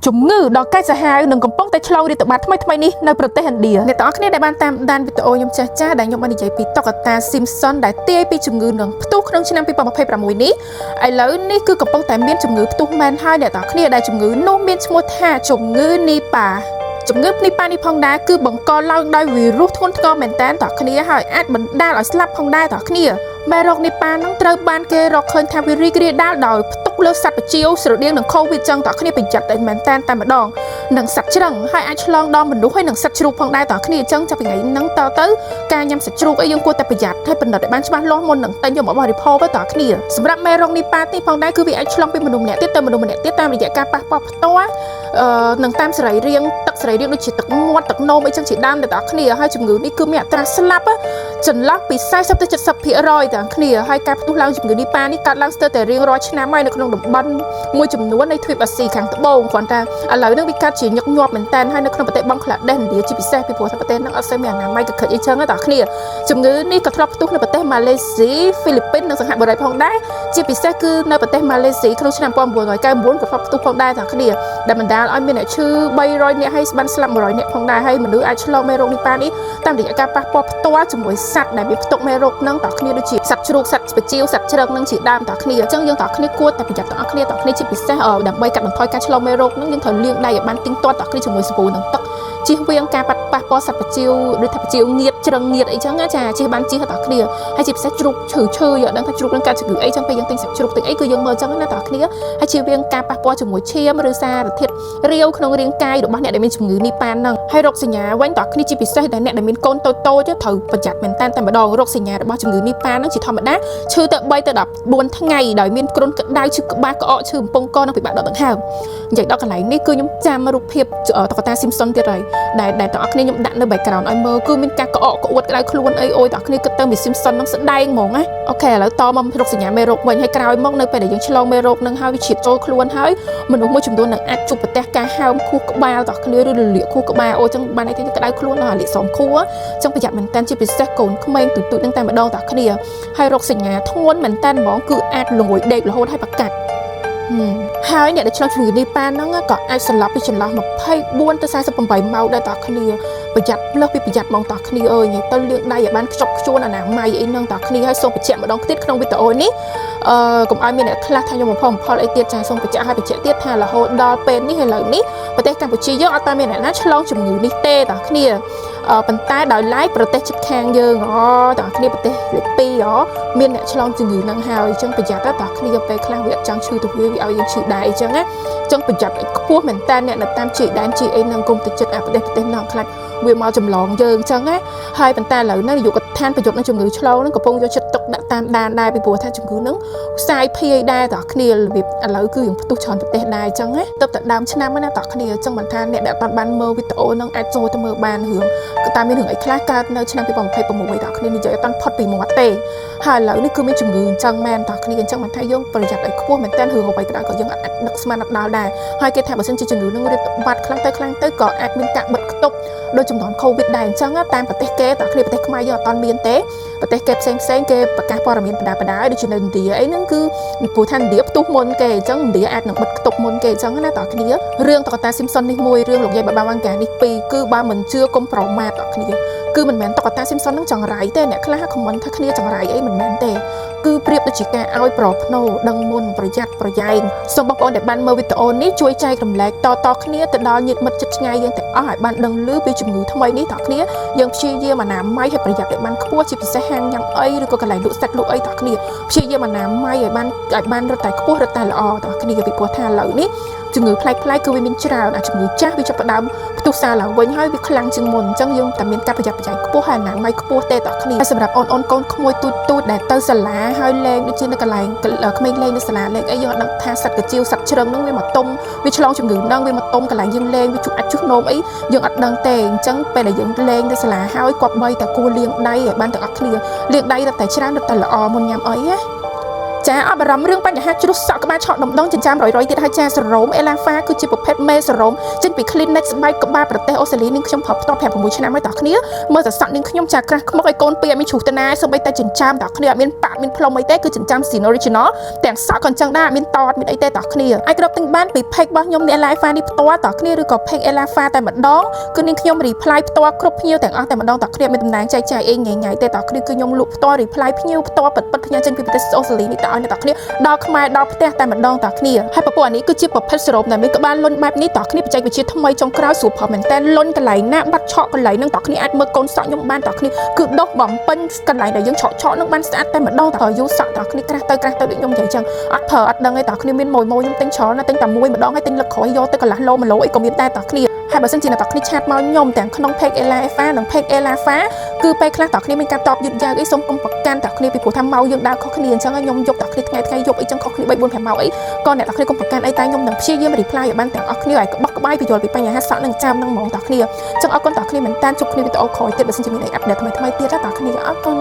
ជំងឺដ៏កាចសាហាវនឹងកំពុងតែឆ្លងរាតត្បាតថ្មីៗនេះនៅប្រទេសឥណ្ឌាអ្នកទាំងអស់គ្នាដែលបានតាមដានវីដេអូខ្ញុំចាស់ៗដែលខ្ញុំបាននិយាយពីតុក្កតា Simpson ដែលទាយពីជំងឺនឹងផ្ទុះក្នុងឆ្នាំ2026នេះឥឡូវនេះគឺកំពុងតែមានជំងឺផ្ទុះមែនហើយអ្នកទាំងអស់គ្នាដែលជំងឺនោះមានឈ្មោះថាជំងឺនីប៉ាជំងឺនេះផងដែរគឺបង្កឡើងដោយវីរុសធ្ងន់ធ្ងរមែនតើអ្នកគ្នាហើយអាចបណ្ដាលឲ្យស្លាប់ផងដែរអ្នកគ្នាមេរោគនេះនឹងត្រូវបានគេរកឃើញថាវារីករាលដាលដោយផ្ទុកលើសត្វបជាវស្រដៀងនឹង COVID ចឹងអ្នកគ្នាប្រយ័ត្នតែមែនតើតែម្ដងនឹងសត្វជ្រឹងហើយអាចឆ្លងដល់មនុស្សហើយនឹងសត្វជ្រូកផងដែរអ្នកគ្នាចឹងចាប់ពីថ្ងៃហ្នឹងទៅការញ៉ាំសាច់ជ្រូកអីយើងគួរតែប្រយ័ត្នឲ្យបណ្ឌិតឲ្យបានច្បាស់លាស់មុននឹងទិញយកមកបរិភោគទៅអ្នកគ្នាសម្រាប់មេរោគនេះផងដែរគឺវាអាចឆ្លងពីមនុស្សម្នាក់ទៀតទៅមនុស្សម្នាក់ទៀតតាមរយៈការប៉ះពាល់ផ្ទាល់នឹងតាមសរីរាង្គទឹកសរីរាង្គដូចជាទឹកមាត់ទឹកនោមអីចឹងជាដើមអ្នកគ្នាហើយជំងឺនេះគឺមានអត្រាស្លាប់ចន្លោះពី40ទៅ70%ទាំងគ្នាហើយការផ្ទុះឡើងជំងឺនេះកើតឡើងស្ទើរតែរៀងរាល់ឆ្នាំហើយនៅក្នុងតំបន់មួយចំនួននៃទ្វីបអាស៊ីខាងត្បូងគ្រាន់តែឥឡូវនេះវាកើតជាញឹកញាប់មែនតើហើយនៅក្នុងប្រទេសបង់ក្លាដេសឥណ្ឌាជាពិសេសពីព្រោះថាប្រទេសហ្នឹងអត់សូវមានអនាម័យកក្រិចអីចឹងទេអ្នកគ្នាជំងឺនេះក៏ធ្លាប់ផ្ទុះនៅប្រទេសម៉ាឡេស៊ីហ្វីលីពីននិងសិង្ហបុរីផងដែរជាពិសេសគឺនៅប្រទេសម៉ាឡេស៊ីក្នុងឆ្នាំ1999ក៏ធ្លាប់ផ្ទុះផងដែរអ្នកគ្នាដែលបណ្ដាលឲ្យមានអ្នកឈឺ300នាក់ហើយបានស្លាប់100នាក់ផងដែរហើយមនុស្សអាចឆ្លងមេរោគនេះនេះតាមរយៈការប៉ះពាល់ផ្ទាល់ជាមួយសត្វដែលមានផ្ទុកមេរោគហ្នឹងអ្នកគ្នាដូចជាសត្វជ្រូកសត្វបជាវសត្វជ្រឹងនឹងជាដើមអ្នកគ្នាអញ្ចឹងយើងអ្នកគ្នាគួរតែប្រយ័ត្នអ្នកគ្នាជាពិសេសដើម្បីកាត់បន្ថយការឆ្លងមេរោគហ្នឹងយើងត្រូវលាងដៃឲ្យបានទៀងទាត់អ្នកគ្នាជាមួយសាប៊ូនិងទឹកជៀសវាងការប៉ះពាល់សត្វបជាវឬថាបជាវងៀតជ្រឹងងៀតអីចឹងចាជៀសបានជៀសអ្នកគ្នាហើយជាពិសេសជ្រូកឈឺយកដឹងថាជ្រូកនឹងកើតជំងឺអីចឹងពេលយើងទិញសាច់ជ្រូកទិញអីគឺយើងមើលចឹងណាអ្នកគ្នាហើយជៀសវាងការប៉ះពាល់ជាមួយឈាមឬសារធាតុរាវក្នុងរាងកាយរបស់អ្នកដែលមានជំងឺនេះហ្នឹងហើយរោគសញ្ញាវិញអ្នកគ្នាជាពិសេសដែលអ្នកដែលមានកូនតូចត្រូវប្រយ័ត្នមែនតែម្ដងរោគសញ្ញារបស់ជំងឺនេះហ្នឹងជាធម្មតាឈឺទៅ3ទៅ14ថ្ងៃដោយមានគ្រុនក្តៅឈឺក្បាលក្អកឈឺបំពង់កនិងពិបាកដកដង្ហើមនិយាយដល់កន្លែងនេះគឺខ្ញុំចាំរូបភាពតុក្កតា Simpson ទៀតហើយដែលអ្នកគ្នាខ្ញុំដាក់នៅ background ឲ្យមើលគឺមានការក្អកក្អួតក្តៅខ្លួនអីអូយអ្នកគ្នាគិតទៅមាន Simpson នឹងស្ដែងហ្មងណាអូខេឥឡូវតមករោគសញ្ញាមេរោគវិញហើយក្រោយមកនៅពេលដែលយើងឆ្លងមេរោគនឹងហើយវាឈាមចូលខ្លួនហើយមនុស្សមួយចំនួននឹងអាចជួបប្រទះការហើមខួរក្បាលអ្នកគ្នាឬរលាកខួរក្បាលអូចឹងបានន័យថាក្តៅខ្លួនដល់រលាកសំខួរចឹងប្រយ័ត្នមែនតើជាពិសេសកូនក្មេងទូចៗនឹងតែម្ដងអ្នកគ្នាហើយរោគសញ្ញាធ្ងន់មែនតើហ្មងគឺអាចលងួយដេករហូតហើយប្រកាត់ហើយអ្នកដែលឆ្លងជំងឺនេះហ្នឹងក៏អាចស្លាប់ពីចន្លោះ24ទៅ48ម៉ោងដែរអ្នកគ្នាប្រយ័ត្នលើសពីប្រយ័ត្នហ្មងអ្នកគ្នាអើយនិយាយទៅលាងដៃឲ្យបានខ្ជាប់ខ្ជួនអនាម័យអីហ្នឹងអ្នកគ្នាហើយសូមបញ្ជាក់ម្ដងទៀតក្នុងវីដេអូនេះកុំឲ្យមានអ្នកខ្លះថាខ្ញុំបំផុលអីទៀតចាសូមបញ្ជាក់ទៀតថារហូតដល់ពេលនេះឥឡូវនេះប្រទេសកម្ពុជាយើងអត់តាមានអ្នកណាឆ្លងជំងឺនេះទេអ្នកគ្នាប៉ុន្តែដោយឡែកប្រទេសជិតខាងយើងអ្នកគ្នាប្រទេសលេខ2មានអ្នកឆ្លងជំងឺហ្នឹងហើយអញ្ចឹងប្រយ័ត្នអ្នកគ្នាពេលខ្លះវាអត់ចង់ឈឺទៅវាឲ្យយើងឈឺដែរអញ្ចឹងណាអញ្ចឹងប្រយ័ត្នឲ្យខ្ពស់មែនតើអ្នកនៅតាមជាដែនជាអីហ្នឹងគុំទៅចិត្តប្រទេសហ្នឹងខ្លាចវាមកចម្លងយើងអញ្ចឹងណាហើយប៉ុន្តែឥឡូវនេះនាយកដ្ឋានប្រយុទ្ធនឹងជំងឺឆ្លងហ្នឹងកំពុងយកចិត្តទុកដាក់តាមដានដែរពីព្រោះថាជំងឺហ្នឹងផ្សាយភាយដែរអ្នកគ្នារបៀបឥឡូវគឺយើងផ្ទុះច្រើនប្រទេសដែរអញ្ចឹងណាទៅតែដើមឆ្នាំណាអ្នកគ្នាអញ្ចឹងមិនថាអ្នកដែលអត់បានមើលវីដេអូហ្នឹងអាចចូលទៅមើលបានរឿងគឺតាមមានរឿងអីខ្លះកើតនៅឆ្នាំ2026អ្នកគ្នានិយាយអត់តាន់ផុតពីមាត់ទេហើយឥឡូវនេះគឺមានជំងឺអញ្ចឹងមែនអ្នកគ្នាអញ្ចឹងមិនថាយើងប្រយ័ត្នឲ្យខ្ពស់មែនតើរឿងអ្វីក៏ដោយក៏យើងអាចដឹកស្មានអត់ដល់ដែរហើយគេថាបើសិនជាជំងឺហ្នឹងរាតត្បាតខ្លាំងទៅក៏អាចមានការបិទគប់ដោយចំនួន COVID ដែរអញ្ចឹងតាមប្រទេសគេអ្នកគ្នាប្រទេសខ្មែរយើងអត់តាន់មានទេប្រទេសគេផ្សេងគេប្រកាសព័ត៌មានបដាដូចជានៅឥណ្ឌាអីហ្នឹងគឺព្រោះថាឥណ្ឌាផ្ទុះមុនគេអញ្ចឹងឥណ្ឌាអាចនឹងបិទគប់មុនគេអញ្ចឹងណាអ្នកគ្នារឿងតុក្កតា Simpson នេះមួយរឿងលោកយាយបាបាវ៉ាន់កានេះពីរគឺបើមិនជឿកុំប្រមាថអ្នកគ្នាគឺមិនមែនតុក្កតា Simpson ហ្នឹងចង្រៃទេអ្នកខ្លះខមមិនថាគ្នាចង្រៃអីមិនមែនទេគឺប្រៀបដូចជាការឲ្យប្រភ្នូដឹងមុនប្រយ័ត្នប្រយែងសូមបងប្អូនដែលបានមើលវីដេអូនេះជួយចែករំលែកតគ្នាទៅដល់ញាតិមិត្តជិតឆ្ងាយយើងទាំងអស់ឲ្យបានដឹងឮពីជំងឺថ្មីនេះអ្នកគ្នាយើងព្យាយាមអនាម័យឲ្យប្រយ័ត្នឲ្យបានខ្ពស់ជាពិសេសហាងញ៉ាំអីឬក៏កន្លែងលក់សាច់លក់អីអ្នកគ្នាព្យាយាមអនាម័យឲ្យបានរត់តែខ្ពស់រត់តែល្អអ្នកគ្នាពីព្រោះថាឥឡូវនេះជំងឺប្លែកគឺវាមានច្រើនជំងឺចាស់វាចាប់ផ្ដើមផ្ទុះសារឡើងវិញហើយវាខ្លាំងជាងមុនអញ្ចឹងយើងតែមានការប្រយ័ត្នប្រយែងខ្ពស់ហើយអនាម័យខ្ពស់ទេអ្នកគ្នាសម្រាប់អូនកូនក្មួយទូចដែលទៅសាលាហើយលេងដូចជានៅកន្លែងក្មេងលេងនៅសាលាលេងអីយើងអត់ដឹងថាសត្វកាជៀវសត្វជ្រឹងហ្នឹងវាមកទុំវាឆ្លងជំងឺហ្នឹងវាមកទុំកន្លែងយើងលេងវាជុះអាចជុះនោមអីយើងអត់ដឹងទេអញ្ចឹងពេលដែលយើងលេងនៅសាលាហើយគាត់បីតែគួរលាងដៃឲ្យបានទាំងអស់គ្នាលាងដៃរត់តែច្រើនរត់តែល្អមុនញ៉ាំអីណា ចាអបរំរឿងបញ្ហាជ្រុះសក់ក្បាលឆក់ដំណងចិញ្ចាមរយទៀតហើយចាសរ៉ូមអេឡាហ្វាគឺជាប្រភេទមេសរ៉ូមចេញពី clinic ស្បែកក្បាលប្រទេសអូស្ត្រាលីនាងខ្ញុំប្រើផ្ទាល់5-6 ឆ្នាំហើយតោះគ្នាមើលសសក់នាងខ្ញុំចាក្រាស់ខ្មុកឲ្យកូនពីអត់មានជ្រុះតាណាសូម្បីតែចិញ្ចាមតោះគ្នាអត់មានប៉ាក់មានផ្លុំអីទេគឺចិញ្ចាម Sin Original ទាំងសក់ក៏អញ្ចឹងដែរអត់មានតតមានអីទេតោះគ្នាអាចគ្រប់ទិញបានពី page របស់ខ្ញុំ Ella Fa នេះផ្ទាល់តោះគ្នាឬក៏ page Ella Fa តែម្ដងគឺនាងខ្ញុំ reply ផ្ទាល់គ្រប់ភ្ញៀវទាំងអស់តែម្ដងតោះគ្នាមានតំណែងចែកចាយអីញ៉ៃៗទេតោះគ្នាគឺខ្ញុំលក់ផ្ទាល់ reply ភ្ញៀវផ្ទាល់ពិតផ្ញើចេញពីប្រទេសអូស្ត្រាលីនេះតើឲ្យអ្នកតោះគ្នាដល់ខ្មែរដល់ផ្ទះតែម្ដងតោះគ្នាហើយពពុះអានេះគឺជាប្រភេទសរុបដែលមានក្បាលលុនបែបនេះតោះគ្នាបច្ចេកវិទ្យាថ្មីចុងក្រោយសួរផលមែនតើលុនកន្លែងណាបាត់ឆក់កន្លែងហ្នឹងតោះគ្នាអាចមើលកូនសក់ខ្ញុំបានតោះគ្នាគឺដុសបំពេញកន្លែងដែលយើងឆក់ហ្នឹងបានស្អាតតែម្ដងតើយូរសក់តោះគ្នាក្រាស់ទៅដូចខ្ញុំនិយាយចឹងអត់ប្រើអត់ដឹងទេតោះគ្នាមានមួយខ្ញុំទិញច្រើនណាស់ទិញតែមួយម្ដងហើយទិញលឹកក្រោយយកទៅកន្លះឡូ1ឡូអីក៏មានដែរតោះគ្នាហើយបើសិនជាអ្នកតោះគ្នាឆាតមកខ្ញុំទាំងក្នុង page Ella Fa និង page Ella Fa គឺពេលខ្លះតោះគ្នាមានការតបយឺតយ៉ាវអីសូមកុំប្រកាន់តោះគ្នាពីព្រោះថាម៉ោងយើងដើរខុសគ្នាអញ្ចឹងខ្ញុំយកតោះគ្នាថ្ងៃយប់អីចឹងខុសគ្នា3 4 5ម៉ោងអីក៏អ្នកតោះគ្នាកុំប្រកាន់អីតែខ្ញុំនឹងព្យាយាម reply ឲ្យបានទាំងអស់គ្នាឲ្យក្បោះក្បាយបញ្យល់ពីបញ្ហាសក់និងចាំនឹងហ្មងតោះគ្នាអញ្ចឹងអរគុណតោះគ្នាមែនតើជួបគ្នាវីដេអូក្រោយទៀតបើសិនជាមានអីអាប់ដេតថ្មីទៀតតោះគ្នាអរគុណ